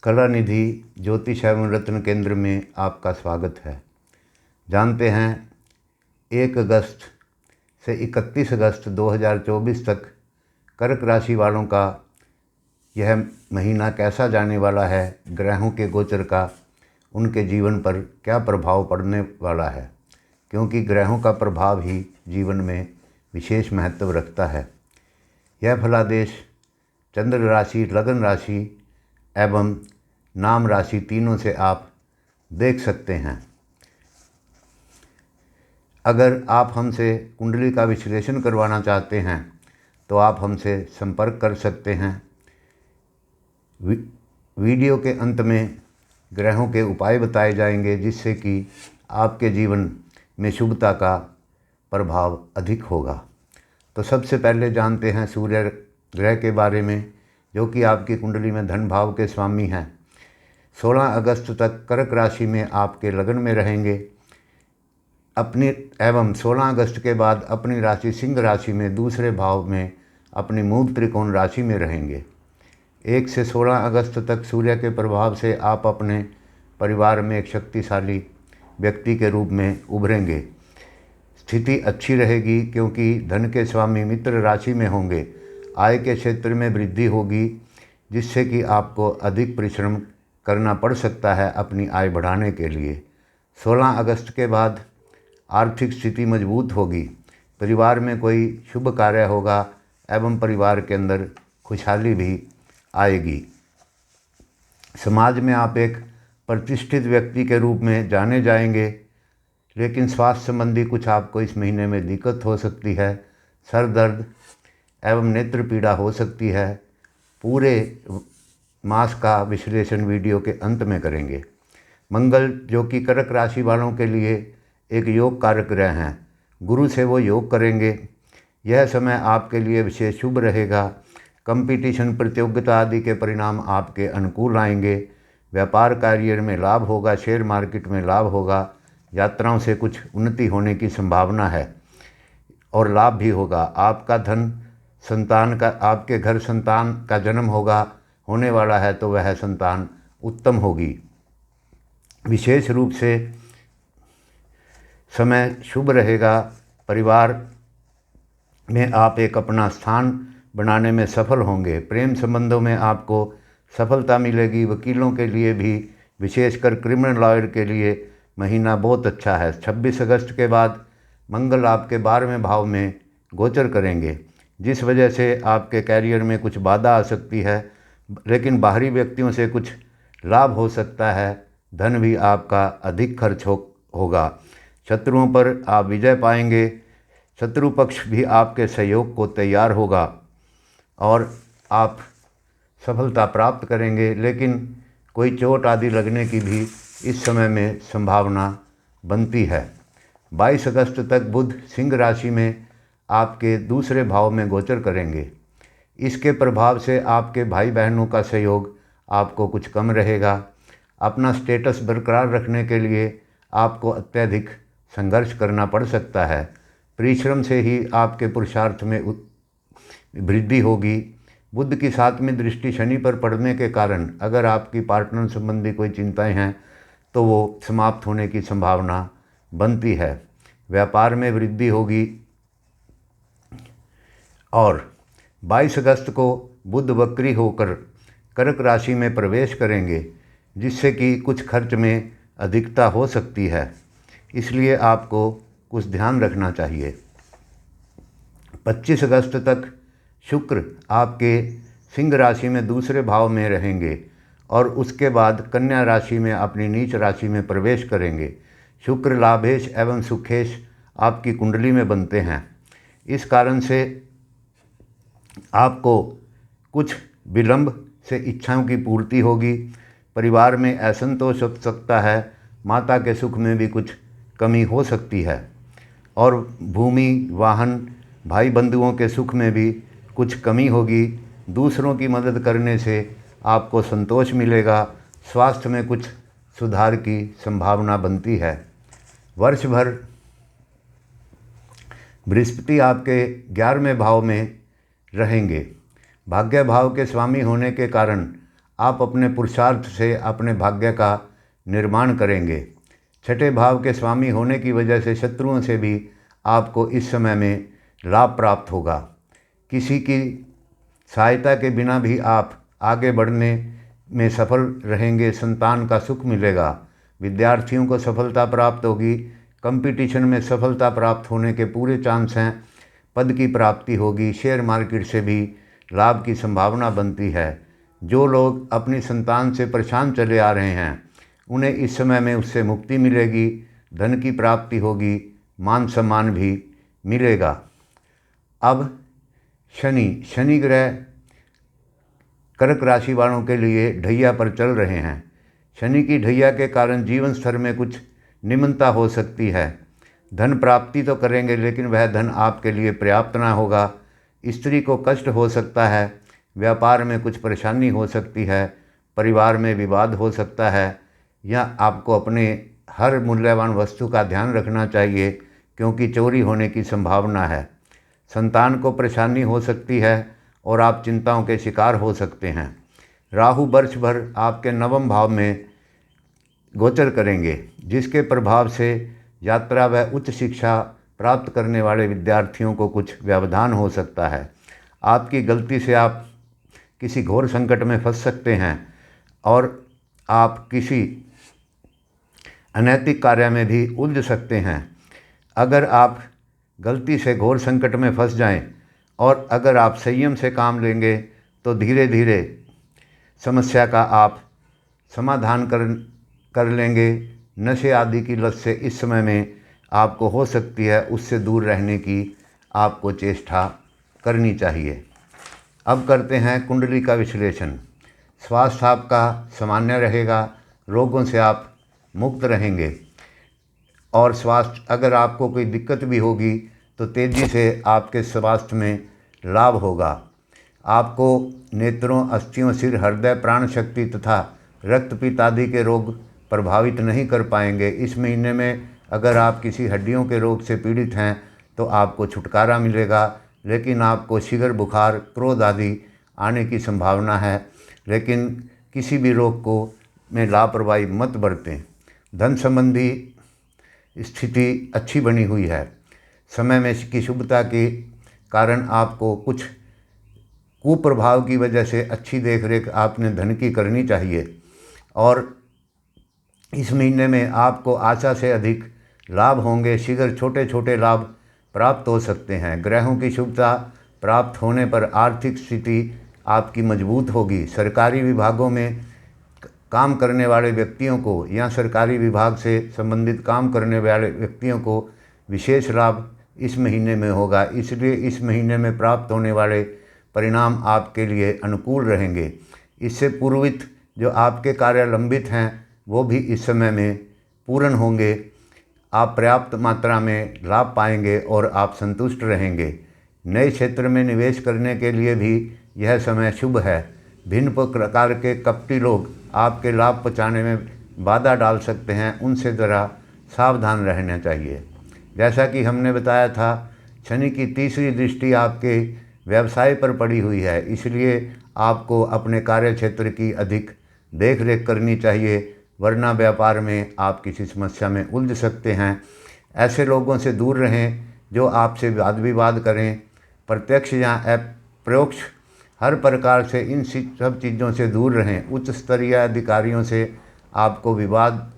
कलानिधि ज्योतिष एवं रत्न केंद्र में आपका स्वागत है। जानते हैं 1 अगस्त से 31 अगस्त 2024 तक कर्क राशि वालों का यह महीना कैसा जाने वाला है, ग्रहों के गोचर का उनके जीवन पर क्या प्रभाव पड़ने वाला है, क्योंकि ग्रहों का प्रभाव ही जीवन में विशेष महत्व रखता है। यह फलादेश चंद्र राशि, लगन राशि एवं नाम राशि तीनों से आप देख सकते हैं। अगर आप हमसे कुंडली का विश्लेषण करवाना चाहते हैं तो आप हमसे संपर्क कर सकते हैं। वीडियो के अंत में ग्रहों के उपाय बताए जाएंगे जिससे कि आपके जीवन में शुभता का प्रभाव अधिक होगा। तो सबसे पहले जानते हैं सूर्य ग्रह के बारे में, जो कि आपकी कुंडली में धन भाव के स्वामी हैं। 16 अगस्त तक कर्क राशि में आपके लगन में रहेंगे एवं 16 अगस्त के बाद अपनी राशि सिंह राशि में दूसरे भाव में अपनी मूल त्रिकोण राशि में रहेंगे। 1 से 16 अगस्त तक सूर्य के प्रभाव से आप अपने परिवार में एक शक्तिशाली व्यक्ति के रूप में उभरेंगे। स्थिति अच्छी रहेगी क्योंकि धन के स्वामी मित्र राशि में होंगे। आय के क्षेत्र में वृद्धि होगी जिससे कि आपको अधिक परिश्रम करना पड़ सकता है अपनी आय बढ़ाने के लिए। 16 अगस्त के बाद आर्थिक स्थिति मजबूत होगी, परिवार में कोई शुभ कार्य होगा एवं परिवार के अंदर खुशहाली भी आएगी। समाज में आप एक प्रतिष्ठित व्यक्ति के रूप में जाने जाएंगे, लेकिन स्वास्थ्य संबंधी कुछ आपको इस महीने में दिक्कत हो सकती है। सर दर्द एवं नेत्र पीड़ा हो सकती है। पूरे मास का विश्लेषण वीडियो के अंत में करेंगे। मंगल, जो कि कर्क राशि वालों के लिए एक योग कारक ग्रह हैं, गुरु से वो योग करेंगे। यह समय आपके लिए विशेष शुभ रहेगा। कंपटीशन, प्रतियोगिता आदि के परिणाम आपके अनुकूल आएंगे। व्यापार कार्य में लाभ होगा, शेयर मार्केट में लाभ होगा, यात्राओं से कुछ उन्नति होने की संभावना है और लाभ भी होगा। आपका धन संतान का, आपके घर संतान का जन्म होने वाला है तो वह संतान उत्तम होगी। विशेष रूप से समय शुभ रहेगा। परिवार में आप एक अपना स्थान बनाने में सफल होंगे। प्रेम संबंधों में आपको सफलता मिलेगी। वकीलों के लिए भी, विशेषकर क्रिमिनल लॉयर के लिए महीना बहुत अच्छा है। 26 अगस्त के बाद मंगल आपके 12वें भाव में गोचर करेंगे, जिस वजह से आपके कैरियर में कुछ बाधा आ सकती है, लेकिन बाहरी व्यक्तियों से कुछ लाभ हो सकता है। धन भी आपका अधिक खर्च होगा। शत्रुओं पर आप विजय पाएंगे। शत्रु पक्ष भी आपके सहयोग को तैयार होगा और आप सफलता प्राप्त करेंगे, लेकिन कोई चोट आदि लगने की भी इस समय में संभावना बनती है। 22 अगस्त तक बुध सिंह राशि में आपके दूसरे भाव में गोचर करेंगे। इसके प्रभाव से आपके भाई बहनों का सहयोग आपको कुछ कम रहेगा। अपना स्टेटस बरकरार रखने के लिए आपको अत्यधिक संघर्ष करना पड़ सकता है। परिश्रम से ही आपके पुरुषार्थ में वृद्धि होगी। बुध की 7वीं दृष्टि शनि पर पड़ने के कारण अगर आपकी पार्टनर संबंधी कोई चिंताएं हैं तो वो समाप्त होने की संभावना बनती है। व्यापार में वृद्धि होगी और 22 अगस्त को बुध वक्री होकर कर्क राशि में प्रवेश करेंगे, जिससे कि कुछ खर्च में अधिकता हो सकती है, इसलिए आपको कुछ ध्यान रखना चाहिए। 25 अगस्त तक शुक्र आपके सिंह राशि में दूसरे भाव में रहेंगे और उसके बाद कन्या राशि में अपनी नीच राशि में प्रवेश करेंगे। शुक्र लाभेश एवं सुखेश आपकी कुंडली में बनते हैं। इस कारण से आपको कुछ विलंब से इच्छाओं की पूर्ति होगी। परिवार में असंतोष हो सकता है। माता के सुख में भी कुछ कमी हो सकती है और भूमि, वाहन, भाई बंधुओं के सुख में भी कुछ कमी होगी। दूसरों की मदद करने से आपको संतोष मिलेगा। स्वास्थ्य में कुछ सुधार की संभावना बनती है। वर्ष भर बृहस्पति आपके 11वें भाव में रहेंगे। भाग्य भाव के स्वामी होने के कारण आप अपने पुरुषार्थ से अपने भाग्य का निर्माण करेंगे। छठे भाव के स्वामी होने की वजह से शत्रुओं से भी आपको इस समय में लाभ प्राप्त होगा। किसी की सहायता के बिना भी आप आगे बढ़ने में सफल रहेंगे। संतान का सुख मिलेगा। विद्यार्थियों को सफलता प्राप्त होगी। कंपटीशन में सफलता प्राप्त होने के पूरे चांस हैं। पद की प्राप्ति होगी। शेयर मार्केट से भी लाभ की संभावना बनती है। जो लोग अपनी संतान से परेशान चले आ रहे हैं उन्हें इस समय में उससे मुक्ति मिलेगी। धन की प्राप्ति होगी। मान सम्मान भी मिलेगा। अब शनि ग्रह कर्क राशि वालों के लिए ढैया पर चल रहे हैं। शनि की ढैया के कारण जीवन स्तर में कुछ निम्नता हो सकती है। धन प्राप्ति तो करेंगे लेकिन वह धन आपके लिए पर्याप्त ना होगा। स्त्री को कष्ट हो सकता है। व्यापार में कुछ परेशानी हो सकती है। परिवार में विवाद हो सकता है। या आपको अपने हर मूल्यवान वस्तु का ध्यान रखना चाहिए क्योंकि चोरी होने की संभावना है। संतान को परेशानी हो सकती है और आप चिंताओं के शिकार हो सकते हैं। राहु वर्ष भर आपके नवम भाव में गोचर करेंगे, जिसके प्रभाव से यात्रा व उच्च शिक्षा प्राप्त करने वाले विद्यार्थियों को कुछ व्यवधान हो सकता है। आपकी गलती से आप किसी घोर संकट में फंस सकते हैं और आप किसी अनैतिक कार्य में भी उलझ सकते हैं। अगर आप गलती से घोर संकट में फंस जाएं और अगर आप संयम से काम लेंगे तो धीरे धीरे समस्या का आप समाधान कर लेंगे। नशे आदि की लत से इस समय में आपको हो सकती है, उससे दूर रहने की आपको चेष्टा करनी चाहिए। अब करते हैं कुंडली का विश्लेषण। स्वास्थ्य आपका सामान्य रहेगा। रोगों से आप मुक्त रहेंगे और स्वास्थ्य अगर आपको कोई दिक्कत भी होगी तो तेज़ी से आपके स्वास्थ्य में लाभ होगा। आपको नेत्रों, अस्थियों, सिर, हृदय, प्राण शक्ति तथा रक्तपित्त आदि के रोग प्रभावित नहीं कर पाएंगे। इस महीने में अगर आप किसी हड्डियों के रोग से पीड़ित हैं तो आपको छुटकारा मिलेगा, लेकिन आपको शीघ्र बुखार, क्रोध आदि आने की संभावना है। लेकिन किसी भी रोग को में लापरवाही मत बरतें। धन संबंधी स्थिति अच्छी बनी हुई है। समय में की शुभता के कारण आपको कुछ कुप्रभाव की वजह से अच्छी देखरेख आपने धन की करनी चाहिए और इस महीने में आपको आशा से अधिक लाभ होंगे। शीघ्र छोटे छोटे लाभ प्राप्त हो सकते हैं। ग्रहों की शुभता प्राप्त होने पर आर्थिक स्थिति आपकी मजबूत होगी। सरकारी विभागों में काम करने वाले व्यक्तियों को या सरकारी विभाग से संबंधित काम करने वाले व्यक्तियों को विशेष लाभ इस महीने में होगा। इसलिए इस महीने में प्राप्त होने वाले परिणाम आपके लिए अनुकूल रहेंगे। इससे पूर्वित जो आपके कार्य लंबित हैं वो भी इस समय में पूर्ण होंगे। आप पर्याप्त मात्रा में लाभ पाएंगे और आप संतुष्ट रहेंगे। नए क्षेत्र में निवेश करने के लिए भी यह समय शुभ है। भिन्न प्रकार के कपटी लोग आपके लाभ पहुँचाने में बाधा डाल सकते हैं, उनसे ज़रा सावधान रहना चाहिए। जैसा कि हमने बताया था, शनि की तीसरी दृष्टि आपके व्यवसाय पर पड़ी हुई है, इसलिए आपको अपने कार्य क्षेत्र की अधिक देख रेख करनी चाहिए, वरना व्यापार में आप किसी समस्या में उलझ सकते हैं। ऐसे लोगों से दूर रहें जो आपसे वाद विवाद करें। प्रत्यक्ष या अप्रत्यक्ष हर प्रकार से इन सब चीज़ों से दूर रहें। उच्च स्तरीय अधिकारियों से आपको विवाद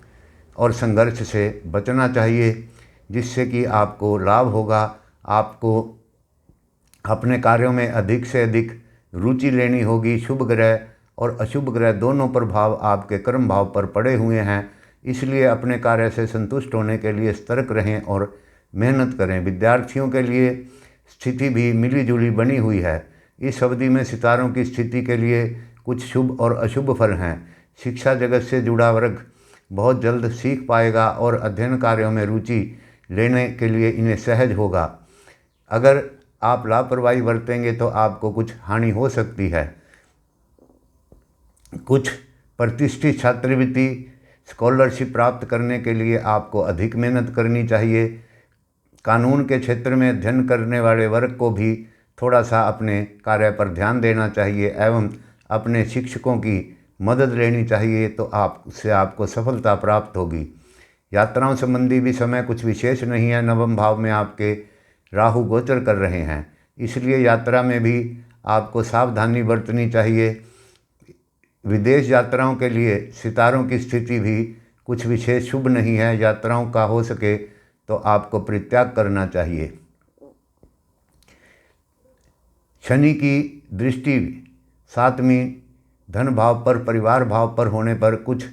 और संघर्ष से बचना चाहिए, जिससे कि आपको लाभ होगा। आपको अपने कार्यों में अधिक से अधिक रुचि लेनी होगी। शुभ ग्रह और अशुभ ग्रह दोनों प्रभाव आपके कर्म भाव पर पड़े हुए हैं, इसलिए अपने कार्य से संतुष्ट होने के लिए सतर्क रहें और मेहनत करें। विद्यार्थियों के लिए स्थिति भी मिली जुली बनी हुई है। इस अवधि में सितारों की स्थिति के लिए कुछ शुभ और अशुभ फल हैं। शिक्षा जगत से जुड़ा वर्ग बहुत जल्द सीख पाएगा और अध्ययन कार्यों में रुचि लेने के लिए इन्हें सहज होगा। अगर आप लापरवाही बरतेंगे तो आपको कुछ हानि हो सकती है। कुछ प्रतिष्ठित छात्रवृत्ति स्कॉलरशिप प्राप्त करने के लिए आपको अधिक मेहनत करनी चाहिए। कानून के क्षेत्र में अध्ययन करने वाले वर्ग को भी थोड़ा सा अपने कार्य पर ध्यान देना चाहिए एवं अपने शिक्षकों की मदद लेनी चाहिए तो उससे आपको सफलता प्राप्त होगी। यात्राओं संबंधी भी समय कुछ विशेष नहीं है। नवम भाव में आपके राहु गोचर कर रहे हैं, इसलिए यात्रा में भी आपको सावधानी बरतनी चाहिए। विदेश यात्राओं के लिए सितारों की स्थिति भी कुछ विशेष शुभ नहीं है। यात्राओं का हो सके तो आपको परित्याग करना चाहिए। शनि की दृष्टि 7वीं धन भाव पर, परिवार भाव पर होने पर कुछ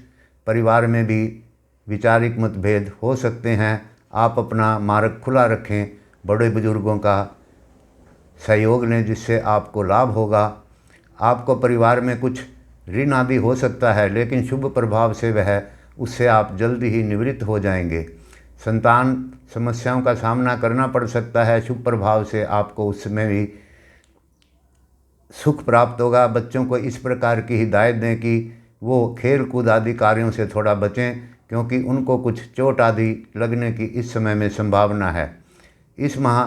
परिवार में भी वैचारिक मतभेद हो सकते हैं। आप अपना मार्ग खुला रखें, बड़े बुजुर्गों का सहयोग लें जिससे आपको लाभ होगा। आपको परिवार में कुछ ऋण आदि हो सकता है, लेकिन शुभ प्रभाव से उससे आप जल्दी ही निवृत्त हो जाएंगे। संतान समस्याओं का सामना करना पड़ सकता है, शुभ प्रभाव से आपको उसमें भी सुख प्राप्त होगा। बच्चों को इस प्रकार की हिदायत दें कि वो खेल कूद आदि कार्यों से थोड़ा बचें, क्योंकि उनको कुछ चोट आदि लगने की इस समय में संभावना है। इस माह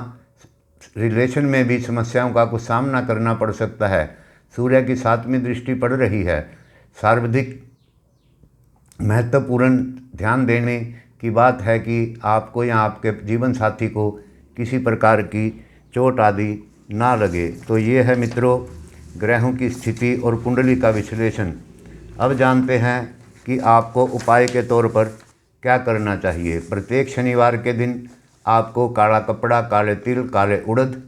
रिलेशन में भी समस्याओं का कुछ सामना करना पड़ सकता है। सूर्य की 7वीं दृष्टि पड़ रही है। सर्वाधिक महत्वपूर्ण ध्यान देने की बात है कि आपको या आपके जीवन साथी को किसी प्रकार की चोट आदि ना लगे। तो ये है मित्रों ग्रहों की स्थिति और कुंडली का विश्लेषण। अब जानते हैं कि आपको उपाय के तौर पर क्या करना चाहिए। प्रत्येक शनिवार के दिन आपको काला कपड़ा, काले तिल, काले उड़द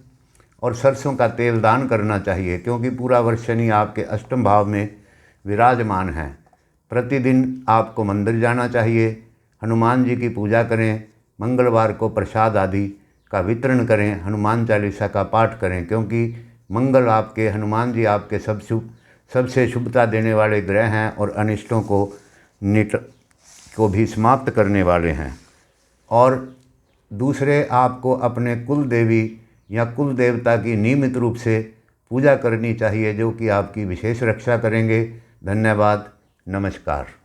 और सरसों का तेल दान करना चाहिए, क्योंकि पूरा वर्ष शनि आपके अष्टम भाव में विराजमान है। प्रतिदिन आपको मंदिर जाना चाहिए, हनुमान जी की पूजा करें, मंगलवार को प्रसाद आदि का वितरण करें, हनुमान चालीसा का पाठ करें, क्योंकि मंगल आपके, हनुमान जी आपके सबसे शुभता देने वाले ग्रह हैं और अनिष्टों को भी समाप्त करने वाले हैं। और दूसरे आपको अपने कुल देवी या कुल देवता की नियमित रूप से पूजा करनी चाहिए, जो कि आपकी विशेष रक्षा करेंगे। धन्यवाद, नमस्कार।